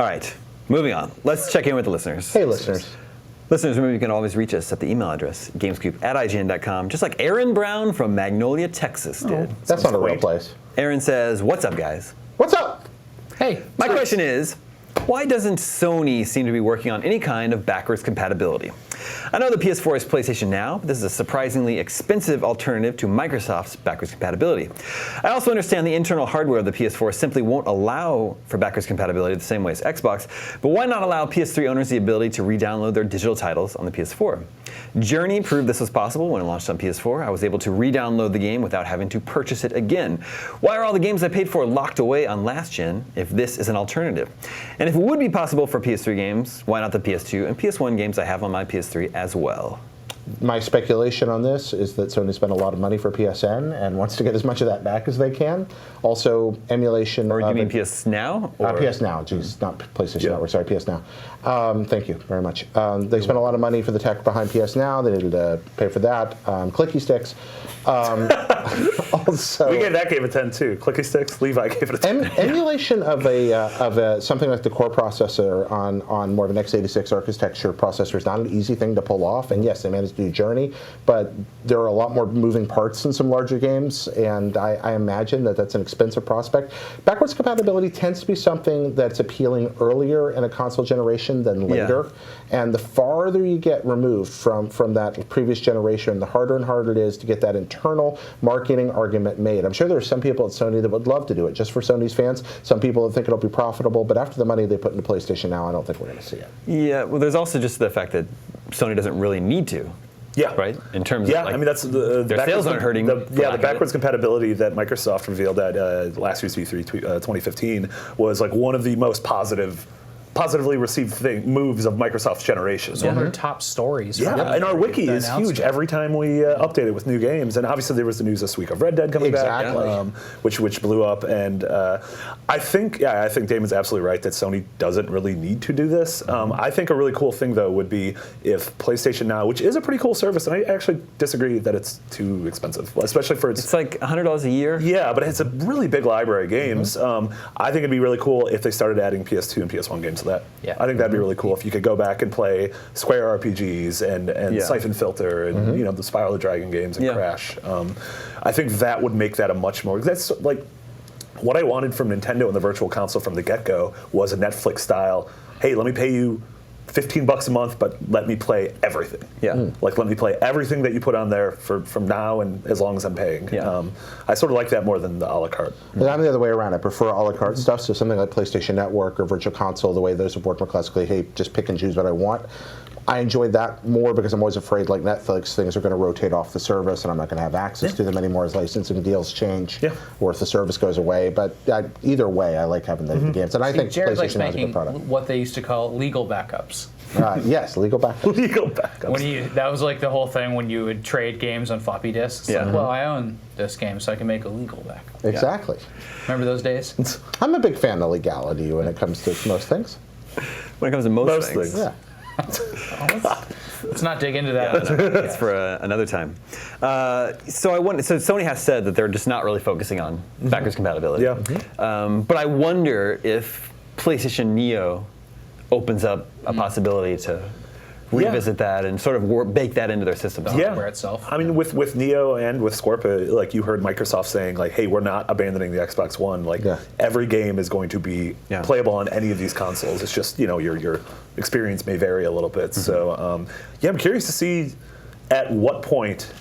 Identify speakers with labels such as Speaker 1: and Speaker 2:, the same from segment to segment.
Speaker 1: All right, moving on. Let's check in with the listeners.
Speaker 2: Hey, listeners.
Speaker 1: Listeners, remember you can always reach us at the email address, gamescoop@ign.com, just like Aaron Brown from Magnolia, Texas did.
Speaker 2: That's not a real place.
Speaker 1: Aaron says, what's up, guys?
Speaker 2: What's up?
Speaker 3: Hey.
Speaker 1: My question is, why doesn't Sony seem to be working on any kind of backwards compatibility? I know the PS4 is PlayStation Now, but this is a surprisingly expensive alternative to Microsoft's backwards compatibility. I also understand the internal hardware of the PS4 simply won't allow for backwards compatibility the same way as Xbox, but why not allow PS3 owners the ability to re-download their digital titles on the PS4? Journey proved this was possible when it launched on PS4. I was able to re-download the game without having to purchase it again. Why are all the games I paid for locked away on last gen if this is an alternative? And if it would be possible for PS3 games, why not the PS2 and PS1 games I have on my PS3 as well?
Speaker 2: My speculation on this is that Sony spent a lot of money for PSN and wants to get as much of that back as they can. Also, emulation.
Speaker 1: Or do you mean PS Now?
Speaker 2: PS Now, geez, not PlayStation Network, sorry, PS Now. Thank you very much. They spent a lot of money for the tech behind PS Now. They needed to pay for that. Clicky sticks. Also,
Speaker 4: we gave that game a 10 too. Clicky sticks. Levi gave it a 10.
Speaker 2: Emulation of something like the core processor on more of an x86 architecture processor is not an easy thing to pull off. And yes, they managed to do Journey, but there are a lot more moving parts in some larger games, and I imagine that that's an expensive prospect. Backwards compatibility tends to be something that's appealing earlier in a console generation than later. Yeah. And the farther you get removed from that previous generation, the harder and harder it is to get that internal marketing argument made. I'm sure there are some people at Sony that would love to do it just for Sony's fans. Some people think it'll be profitable, but after the money they put into PlayStation Now, I don't think we're going to see it.
Speaker 1: Yeah, well, there's also just the fact that Sony doesn't really need to.
Speaker 4: Yeah.
Speaker 1: Right? In terms of, like,
Speaker 4: I mean, that's the
Speaker 1: their sales aren't hurting.
Speaker 4: The backwards compatibility that Microsoft revealed at last year's E3 2015 was like one of the most positively received moves of Microsoft's generation.
Speaker 3: It's one of their top stories.
Speaker 4: Yeah, and our wiki is huge every time we update it with new games. And obviously there was the news this week of Red Dead coming back, which blew up. And I think Damon's absolutely right that Sony doesn't really need to do this. I think a really cool thing though would be if PlayStation Now, which is a pretty cool service, and I actually disagree that it's too expensive, especially for
Speaker 1: it's like $100 a year.
Speaker 4: Yeah, but it's a really big library of games. I think it'd be really cool if they started adding PS2 and PS1 games to that. Yeah. I think that'd be really cool if you could go back and play Square RPGs and Siphon Filter and the Spiral the Dragon games and Crash. I think that would make that a much more. That's like what I wanted from Nintendo and the Virtual Console from the get-go was a Netflix style. Hey, let me pay you $15 a month, but let me play everything. Yeah. Like, let me play everything that you put on there from now and as long as I'm paying. Yeah. I sort of like that more than the a la carte.
Speaker 2: And I'm the other way around. I prefer a la carte stuff, so something like PlayStation Network or Virtual Console, the way those have worked more classically, hey, just pick and choose what I want. I enjoyed that more because I'm always afraid, like Netflix, things are going to rotate off the service and I'm not going to have access to them anymore as licensing deals change or if the service goes away. But either way, I like having the games. And I think
Speaker 3: Jared
Speaker 2: PlayStation
Speaker 3: likes
Speaker 2: has a good product.
Speaker 3: What they used to call legal backups.
Speaker 2: Yes, legal backups.
Speaker 4: Legal backups.
Speaker 3: That was like the whole thing when you would trade games on floppy disks. Like, well, I own this game, so I can make a legal backup.
Speaker 2: Exactly.
Speaker 3: Remember those days?
Speaker 2: I'm a big fan of legality when it comes to most things.
Speaker 1: When it comes to most things.
Speaker 2: Yeah.
Speaker 3: Let's not dig into that.
Speaker 1: Yeah, it's for another time. So Sony has said that they're just not really focusing on backwards compatibility. Yeah. But I wonder if PlayStation Neo opens up a possibility to revisit that and sort of bake that into their system.
Speaker 3: Hardware itself.
Speaker 4: I mean, with Neo and with Scorpio, like you heard Microsoft saying, like, hey, we're not abandoning the Xbox One. Like, every game is going to be playable on any of these consoles. It's just, your experience may vary a little bit. So, I'm curious to see at what point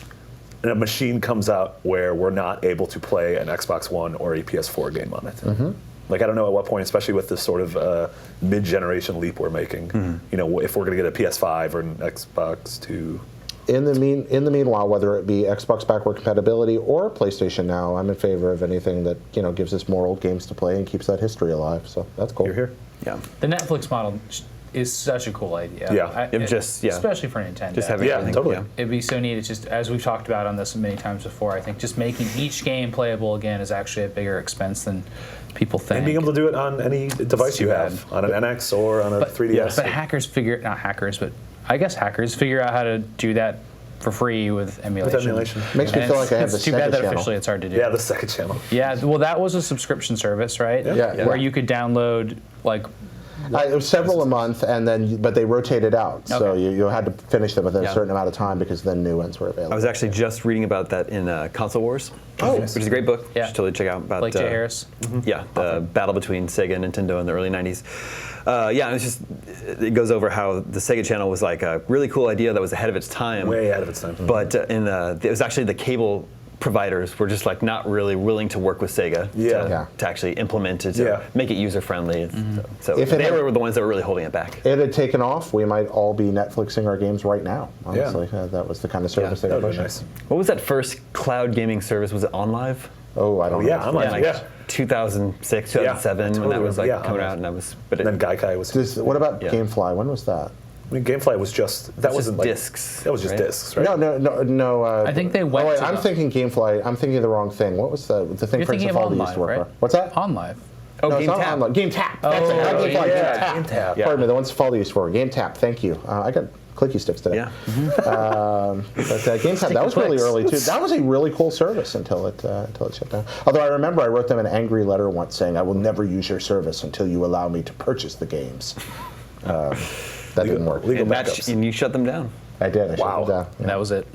Speaker 4: a machine comes out where we're not able to play an Xbox One or a PS4 game on it. Like, I don't know at what point, especially with this sort of mid-generation leap we're making, if we're going to get a PS5 or an Xbox 2.
Speaker 2: In the meanwhile, whether it be Xbox backward compatibility or PlayStation Now, I'm in favor of anything that gives us more old games to play and keeps that history alive. So that's cool.
Speaker 4: You're here.
Speaker 1: Yeah.
Speaker 3: The Netflix model is such a cool idea.
Speaker 4: Yeah.
Speaker 3: Especially for Nintendo.
Speaker 1: Just having everything.
Speaker 4: Totally.
Speaker 1: Yeah.
Speaker 3: It'd be so neat. It's just, as we've talked about on this many times before, I think just making each game playable again is actually a bigger expense than people think.
Speaker 4: And being able to do it on any device you have, on an NX or on a 3DS.
Speaker 3: But I guess hackers figure out how to do that for free with emulation.
Speaker 2: Makes me feel like I have the
Speaker 3: It's too bad that
Speaker 2: channel.
Speaker 3: officially it's hard to do.
Speaker 4: Yeah, the second channel.
Speaker 3: Yeah, well, that was a subscription service, right?
Speaker 4: Yeah.
Speaker 3: Where you could download, like,
Speaker 2: It was several a month, and then but they rotated out, so you had to finish them within a certain amount of time because then new ones were available.
Speaker 1: I was actually just reading about that in Console Wars, which is a great book. You should totally check out. About
Speaker 3: Blake J. Harris.
Speaker 1: Yeah, the battle between Sega and Nintendo in the early 90s. Yeah, it goes over how the Sega Channel was like a really cool idea that was ahead of its time.
Speaker 4: Way ahead of its time.
Speaker 1: But it was actually the cable providers were just like not really willing to work with Sega to actually implement it, to make it user friendly. So they were the ones that were really holding it back.
Speaker 2: It had taken off, we might all be Netflixing our games right now. Honestly, that was the kind of service they were pushing.
Speaker 4: Nice.
Speaker 1: What was that first cloud gaming service? Was it OnLive?
Speaker 2: Oh, I don't know.
Speaker 4: Yeah, OnLive.
Speaker 1: 2006, 2007 when that was like coming out, and
Speaker 4: then Gaikai was.
Speaker 2: What about GameFly? When was that?
Speaker 4: I mean, GameFly was just wasn't like
Speaker 1: discs.
Speaker 4: That was just discs, right?
Speaker 2: No.
Speaker 3: I think they went.
Speaker 2: I'm thinking GameFly. I'm thinking of the wrong thing. What was the thing Prince of Faldi used to work for? What's that?
Speaker 3: OnLive.
Speaker 1: Oh,
Speaker 2: no,
Speaker 1: GameTap.
Speaker 2: GameTap. That's it. Not GameFly.
Speaker 4: GameTap.
Speaker 2: Yeah. Pardon me. The ones Faldi used for. GameTap. Thank you. I got clicky sticks today.
Speaker 1: Yeah.
Speaker 2: But GameTap, that was really early too. That was a really cool service until it shut down. Although I remember I wrote them an angry letter once saying, "I will never use your service until you allow me to purchase the games." That didn't work.
Speaker 1: And you shut them down.
Speaker 2: I did. I shut them down.
Speaker 3: And that was it.